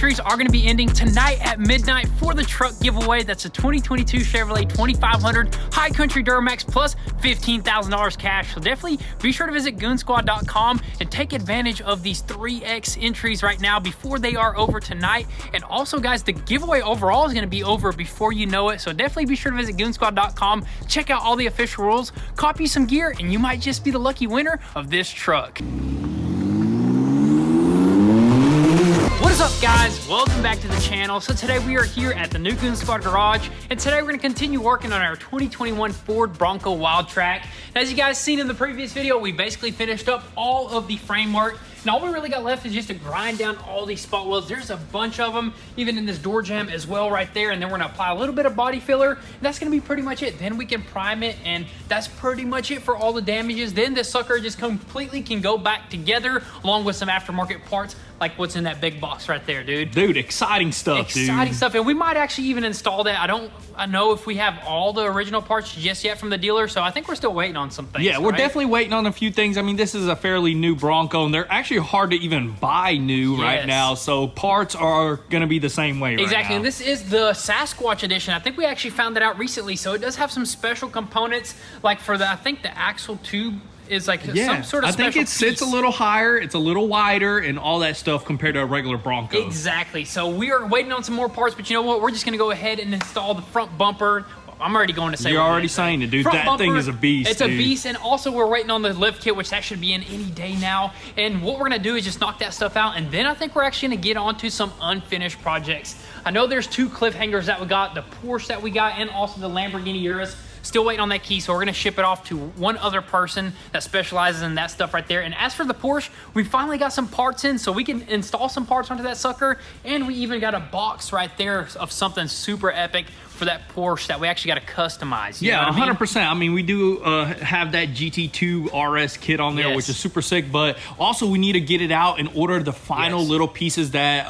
entries are going to be ending tonight at midnight for the truck giveaway. That's a 2022 Chevrolet 2500 High Country Duramax plus $15,000 cash. So definitely be sure to visit goonzquad.com and take advantage of these 3X entries right now before they are over tonight. And also, guys, the giveaway overall is going to be over before you know it. So definitely be sure to visit goonzquad.com, check out all the official rules, copy some gear, and you might just be the lucky winner of this truck. What is up, guys? Welcome back to the channel. So today we are here at the new Goon Squad garage, and today we're going to continue working on our 2021 Ford Bronco Wildtrak. As you guys seen in the previous video, we basically finished up all of the framework. And all we really got left is just to grind down all these spot welds. There's a bunch of them, even in this door jamb as well right there. And then we're gonna apply a little bit of body filler. And that's gonna be pretty much it. Then we can prime it, and that's pretty much it for all the damages. Then this sucker just completely can go back together along with some aftermarket parts like what's in that big box right there, dude. Dude, exciting stuff, dude. Exciting stuff. And we might actually even install that. I know if we have all the original parts just yet from the dealer, so I think we're still waiting on some things. Yeah, we're definitely waiting on a few things. I mean, this is a fairly new Bronco, and they're actually hard to even buy new right now, so parts are going to be the same way exactly. Now. And this is the Sasquatch edition. I think we actually found that out recently, so it does have some special components, like for the, I think the axle tube is like some sort of special I think it sits a little higher, it's a little wider, and all that stuff compared to a regular Bronco. Exactly. So we are waiting on some more parts, but you know what? We're just going to go ahead and install the front bumper. I'm already going to say you're already saying it, dude. That bumper, thing is a beast. It's a beast, and also we're waiting on the lift kit, which that should be in any day now. And what we're gonna do is just knock that stuff out, and then I think we're actually gonna get onto some unfinished projects. I know there's two cliffhangers that we got, the Porsche that we got, and also the Lamborghini Urus. Still waiting on that key, so we're gonna ship it off to one other person that specializes in that stuff right there. And as for the Porsche, we finally got some parts in, so we can install some parts onto that sucker, and we even got a box right there of something super epic for that Porsche that we actually got to customize. Yeah, 100%. I mean, we do have that GT2 RS kit on there, which is super sick, but also we need to get it out and order the final little pieces that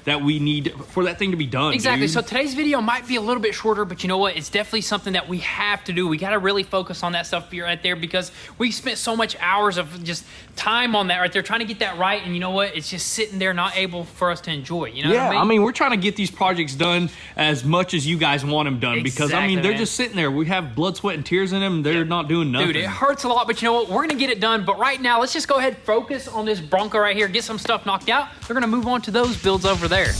that we need for that thing to be done. Exactly. Dude. So today's video might be a little bit shorter, but you know what? It's definitely something that we have to do. We got to really focus on that stuff right there, because we spent so much hours of just time on that right there trying to get that right, and you know what? It's just sitting there not able for us to enjoy. You know what I mean? We're trying to get these projects done as much as you guys want them done, because I mean, they're just sitting there. We have blood, sweat, and tears in them. They're not doing nothing. Dude, it hurts a lot, but you know what? We're gonna get it done. But right now, let's just go ahead and focus on this Bronco right here, get some stuff knocked out. We're gonna move on to those builds over there.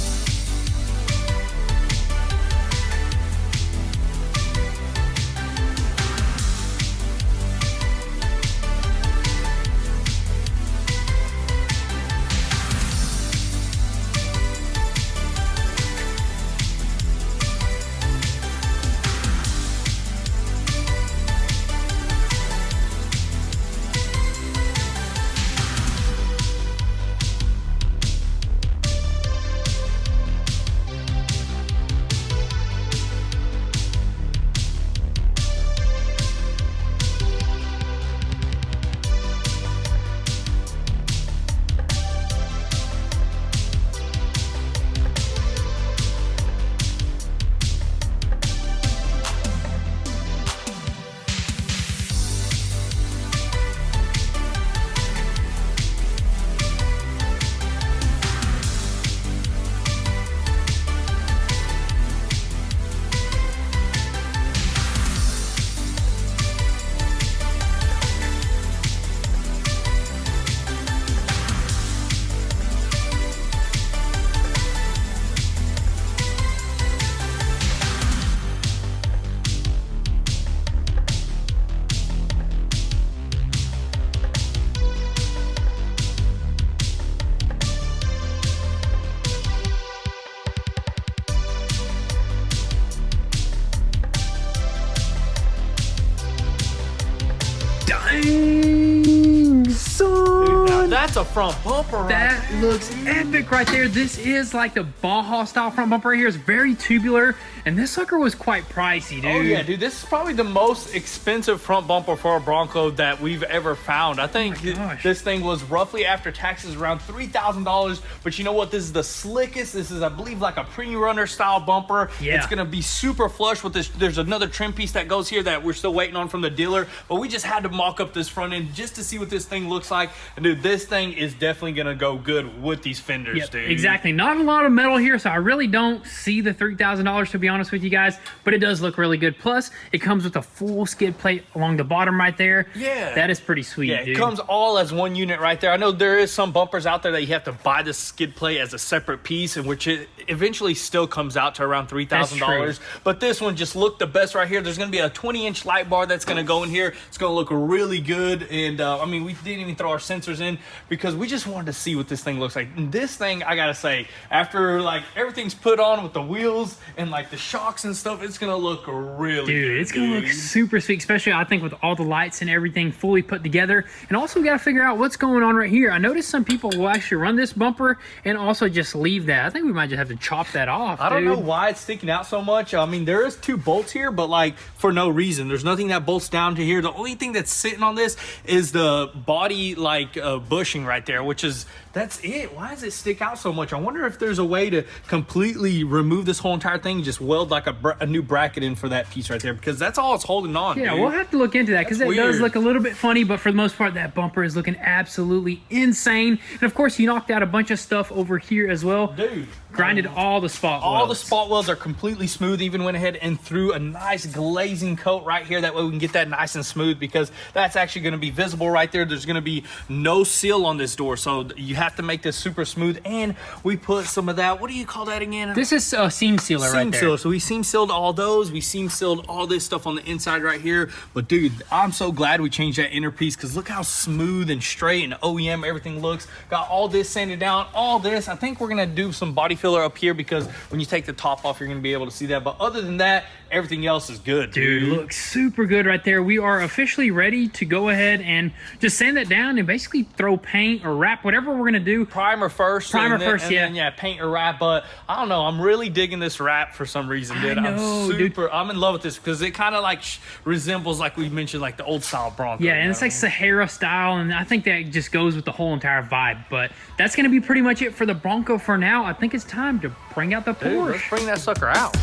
Dang, son. Dude, that's a front bumper right there. That looks epic right there. This is like the Baja style front bumper right here. It's very tubular, and this sucker was quite pricey, dude. Oh yeah, dude, this is probably the most expensive front bumper for a Bronco that we've ever found. I think this thing was roughly after taxes around $3,000, but you know what? This is the slickest. This is, I believe, like a pre-runner style bumper. Yeah. It's gonna be super flush with this. There's another trim piece that goes here that we're still waiting on from the dealer, but we just had to mock up this front end just to see what this thing looks like. And dude, this thing is definitely gonna go good with these fenders, dude. Exactly. Not a lot of metal here, so I really don't see the $3,000 to be honest with you guys, but it does look really good. Plus, it comes with a full skid plate along the bottom right there. Yeah. That is pretty sweet, Yeah, dude. it comes all as one unit right there. I know there is some bumpers out there that you have to buy the skid plate as a separate piece, in which it eventually still comes out to around $3,000. But this one just looked the best right here. There's going to be a 20-inch light bar that's going to go in here. It's going to look really good. And I mean, we didn't even throw our sensors in because we just wanted to see what this thing looks like. And this thing, I got to say, after like everything's put on with the wheels and like the shocks and stuff, it's going to look really good. It's going to look super sweet, especially I think with all the lights and everything fully put together. And also we got to figure out what's going on right here. I noticed some people will actually run this bumper and also just leave that. I think we might just have to chop that off. I don't know why it's sticking out so much. I mean, there is 2 bolts here, but like for no reason. There's nothing that bolts down to here. The only thing that's sitting on this is the body like bushing right there, which is, that's it. Why does it stick out so much? I wonder if there's a way to completely remove this whole entire thing and just weld like a new bracket in for that piece right there, because that's all it's holding on. Yeah, dude. we'll have to look into that because it does look a little bit funny, but for the most part, that bumper is looking absolutely insane. And of course, you knocked out a bunch of stuff over here as well. Dude. Grinded all the spot welds. All the spot welds are completely smooth. Even went ahead and threw a nice glazing coat right here. That way we can get that nice and smooth, because that's actually going to be visible right there. There's going to be no seal on this door, so you have to make this super smooth. And we put some of that, what do you call that again? This is a seam sealer right there. Seam sealer. So we seam sealed all those. We seam sealed all this stuff on the inside right here. But dude, I'm so glad we changed that inner piece, because look how smooth and straight and OEM everything looks. Got all this sanded down, all this. I think we're going to do some body filler up here, because when you take the top off, you're going to be able to see that. But other than that, everything else is good, dude. Looks super good right there. We are officially ready to go ahead and just sand that down and basically throw paint or wrap, whatever we're going to do. Primer first. And then paint or wrap. But I don't know, I'm really digging this wrap for some reason, dude. I'm in love with this, because it kind of like resembles, like we mentioned, like the old style Bronco. Yeah, and it's like Sahara style, and I think that just goes with the whole entire vibe. But that's going to be pretty much it for the Bronco for now. I think it's time to bring out the Porsche. Dude, let's bring that sucker out.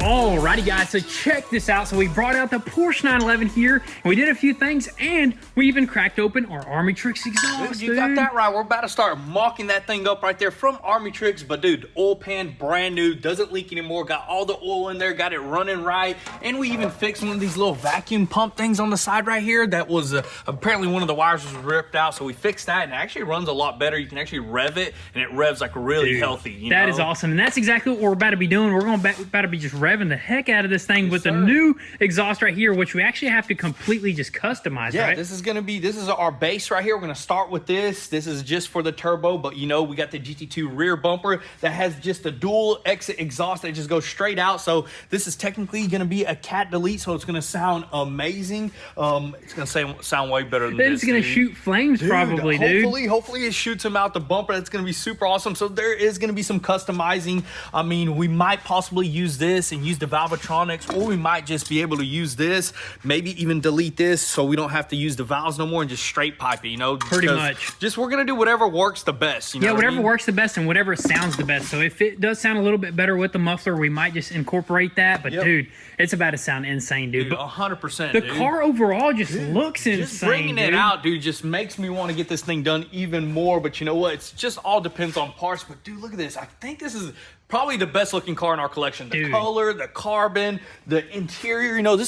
Alrighty guys, so check this out. So we brought out the Porsche 911 here, and we did a few things, and we even cracked open our Army Tricks exhaust, You got that right. We're about to start mocking that thing up right there from Army Tricks. But dude, oil pan, brand new, doesn't leak anymore. Got all the oil in there, got it running right. And we even fixed one of these little vacuum pump things on the side right here. That was apparently one of the wires was ripped out. So we fixed that, and it actually runs a lot better. You can actually rev it, and it revs like really healthy. You know? That is awesome. And that's exactly what we're about to be doing. We're about to be just revving the heck out of this thing with the new exhaust right here, which we actually have to completely just customize, yeah, right? this is our base right here. We're going to start with this. This is just for the turbo, but you know, we got the GT2 rear bumper that has just a dual exit exhaust that just goes straight out. So this is technically going to be a cat delete, so it's going to sound amazing. It's going to sound way better than this. It's going to shoot flames probably, dude. Hopefully it shoots them out the bumper. That's going to be super awesome. So there is going to be some customizing. I mean, we might possibly use this and use the valvetronic valvetronics, or we might just be able to use this, maybe even delete this so we don't have to use the valves no more and just straight pipe it, you know? Pretty much. Just we're gonna do whatever works the best, you know? Yeah, whatever works the best and whatever sounds the best. So if it does sound a little bit better with the muffler, we might just incorporate that. But dude, it's about to sound insane, dude. 100%. The car overall just looks insane. Just bringing it out, dude, just makes me want to get this thing done even more. But you know what? It's just all depends on parts. But dude, look at this. I think this is probably the best looking car in our collection. The color, the carbon, the interior. You know,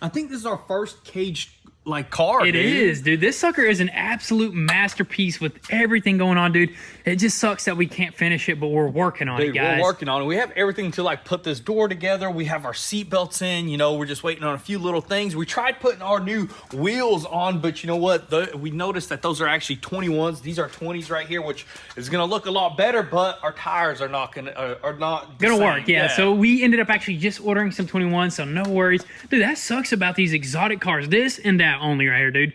I think this is our first caged car. It is, dude. This sucker is an absolute masterpiece with everything going on, dude. It just sucks that we can't finish it, but we're working on it, guys. We're working on it. We have everything to like put this door together. We have our seat belts in. You know, we're just waiting on a few little things. We tried putting our new wheels on, but you know what? We noticed that those are actually 21s. These are 20s right here, which is gonna look a lot better, but our tires are not gonna work. Yeah. So we ended up actually just ordering some 21s. So no worries, dude. That sucks about these exotic cars. This and that only right here, dude.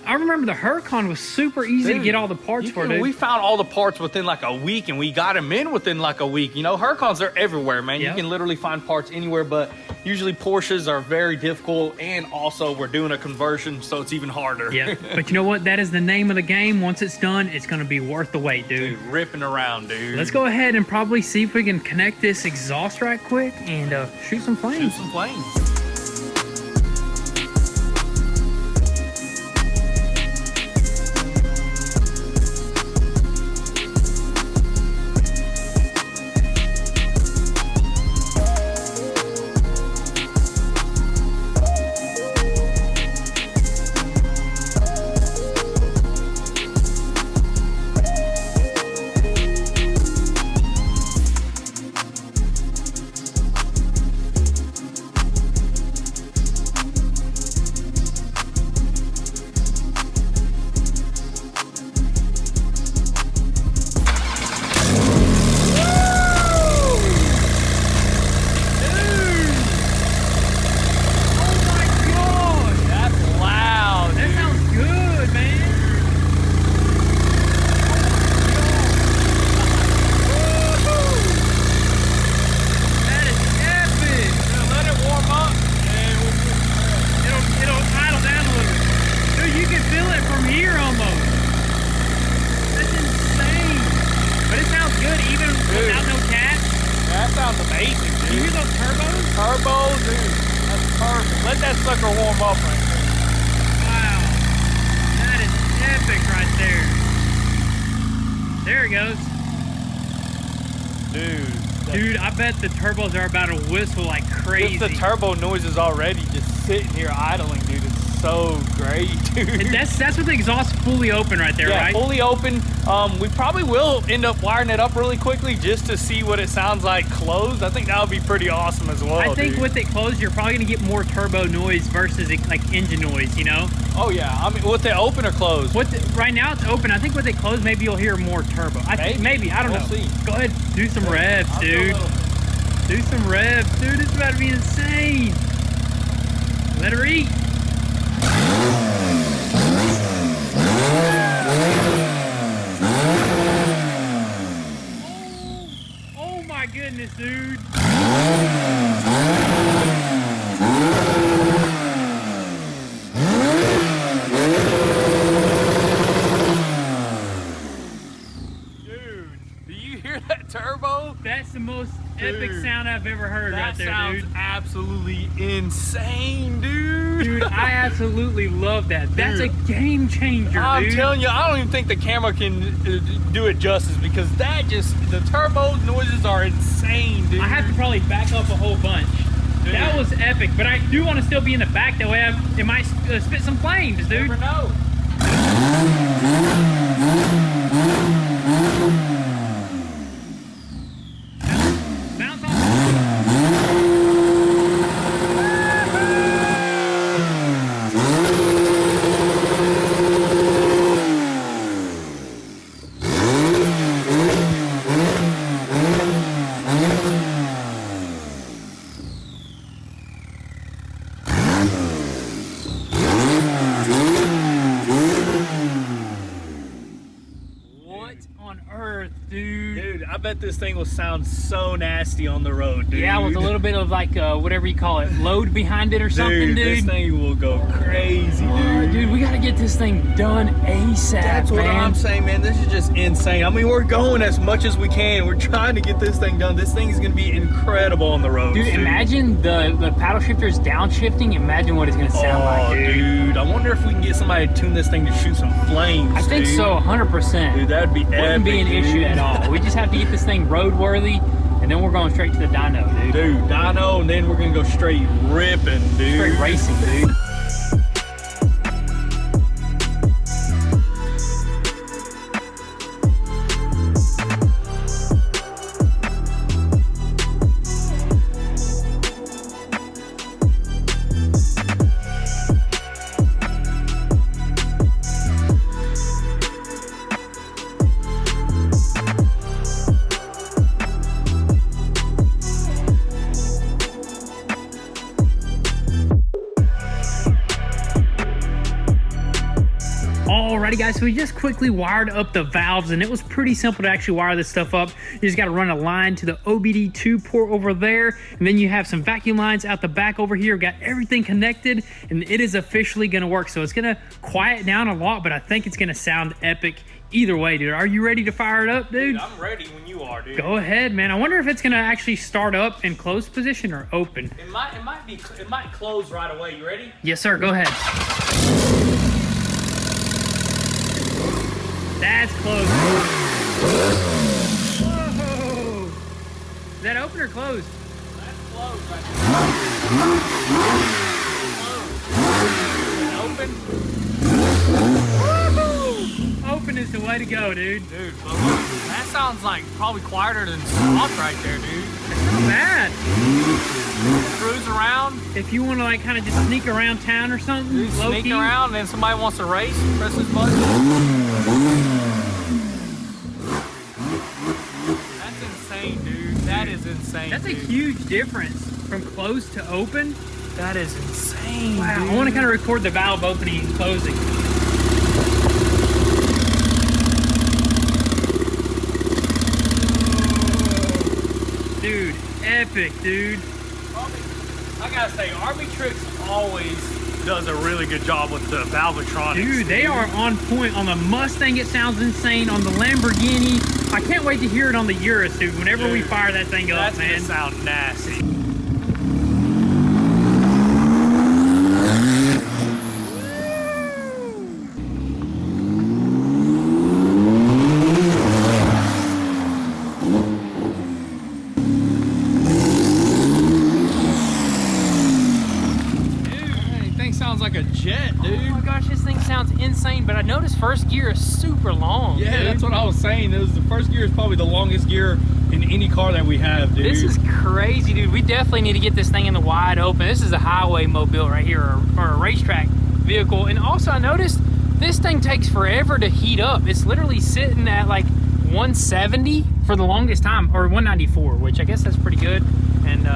I remember the Huracan was super easy to get all the parts for, dude. We found all the parts within like a week, and we got them in within like a week. You know, Huracans are everywhere, man. You can literally find parts anywhere, but usually Porsches are very difficult, and also we're doing a conversion, so it's even harder. Yeah, but you know what? That is the name of the game. Once it's done, it's going to be worth the wait, dude. Ripping around, dude. Let's go ahead and probably see if we can connect this exhaust right quick and shoot some flames. Shoot some flames. Turbo, dude. That's perfect. Let that sucker warm up right there. Wow. That is epic right there. There it goes. Dude, I bet the turbos are about to whistle like crazy. Just the turbo noise is already just sitting here idling, dude. It's so great, dude. And that's with the exhaust fully open right there, right? Yeah, fully open. We probably will end up wiring it up really quickly just to see what it sounds like closed. I think that would be pretty awesome as well. I think with it closed, you're probably gonna get more turbo noise versus like engine noise, you know? Oh yeah, I mean, with it open or closed? Right now it's open. I think with it closed, maybe you'll hear more turbo. Maybe, I don't know. See. Go ahead, do some revs, dude. Do some revs, dude. It's about to be insane. Let her eat. Oh my goodness, dude. Dude, do you hear that turbo? That's the most epic sound I've ever heard right there, dude. That sounds absolutely insane, dude. Dude, I absolutely love that. That's a game changer, dude. I'm telling you, I don't even think the camera can do it justice because the turbo noises are insane, dude. I have to probably back up a whole bunch. Dude. That was epic, but I do want to still be in the back. That way it might spit some flames, dude. You never know. Bounce off. bet this thing will sound so nasty on the road, dude. Yeah, with a little bit of like whatever you call it, load behind it or something, dude. This thing will go crazy, dude. Dude, we gotta get this thing done ASAP, That's what I'm saying, man. This is just insane. I mean, we're going as much as we can. We're trying to get this thing done. This thing is gonna be incredible on the road, dude. Imagine the paddle shifter's downshifting. Imagine what it's gonna sound like, dude. I wonder if we can get somebody to tune this thing to shoot some flames. I think so, 100%. Dude, that'd be epic. Wouldn't be an issue at all. We just have to get this thing roadworthy, and then we're going straight to the dyno, dude. Dude, dyno, and then we're gonna go straight ripping, dude. Straight racing, dude. Alrighty guys, so we just quickly wired up the valves, and it was pretty simple to actually wire this stuff up. You just got to run a line to the OBD2 port over there, and then you have some vacuum lines out the back over here. Got everything connected, and it is officially going to work. So it's going to quiet down a lot, but I think it's going to sound epic either way, dude. Are you ready to fire it up, dude? I'm ready when you are, dude. Go ahead, man. I wonder if it's going to actually start up in closed position or open. It might close right away. You ready? Yes, sir. Go ahead. That's closed. Whoa! Is that open or closed? That's closed right now. Closed. Open? Open is the way to go, dude. Dude, that sounds like probably quieter than soft right there, dude. That's not bad. Cruise around. If you want to like kind of just sneak around town or something, dude, sneak around, and then somebody wants to race, press this button. That's insane, dude. That is insane. That's a huge difference from closed to open. That is insane. Wow. Dude. I want to kind of record the valve opening and closing. Dude, epic, dude. I gotta say, Army Tricks always does a really good job with the valvetronics. Dude, they are on point. On the Mustang, it sounds insane. On the Lamborghini, I can't wait to hear it on the Urus, dude. Whenever we fire that thing up, man. That's gonna sound nasty. Sounds like a jet, dude. Oh my gosh, this thing sounds insane, but I noticed first gear is super long. Yeah, dude. That's what I was saying. The first gear is probably the longest gear in any car that we have, dude. This is crazy, dude. We definitely need to get this thing in the wide open. This is a highway mobile right here, or a racetrack vehicle. And also I noticed this thing takes forever to heat up. It's literally sitting at like 170 for the longest time, or 194, which I guess that's pretty good. And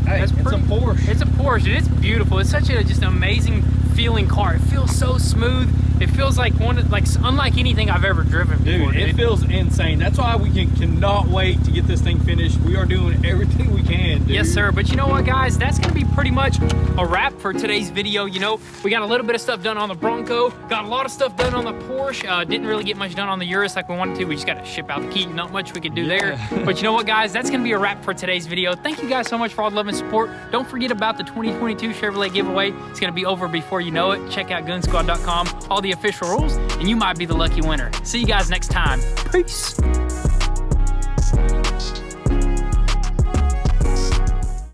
hey, it's a Porsche. It's a Porsche. It's beautiful. It's such a just an amazing feeling car. It feels so smooth. It feels like unlike anything I've ever driven before. Dude, it feels insane. That's why we cannot wait to get this thing finished. We are doing everything we can, dude. Yes, sir. But you know what, guys? That's going to be pretty much a wrap for today's video. You know, we got a little bit of stuff done on the Bronco. Got a lot of stuff done on the Porsche. Didn't really get much done on the Urus like we wanted to. We just got to ship out the key. Not much we could do there. But you know what, guys? That's going to be a wrap for today's video. Thank you guys so much for all the love and support. Don't forget about the 2022 Chevrolet giveaway. It's going to be over before you know it. Check out goonzquad.com, all the official rules, and you might be the lucky winner. See you guys next time. Peace.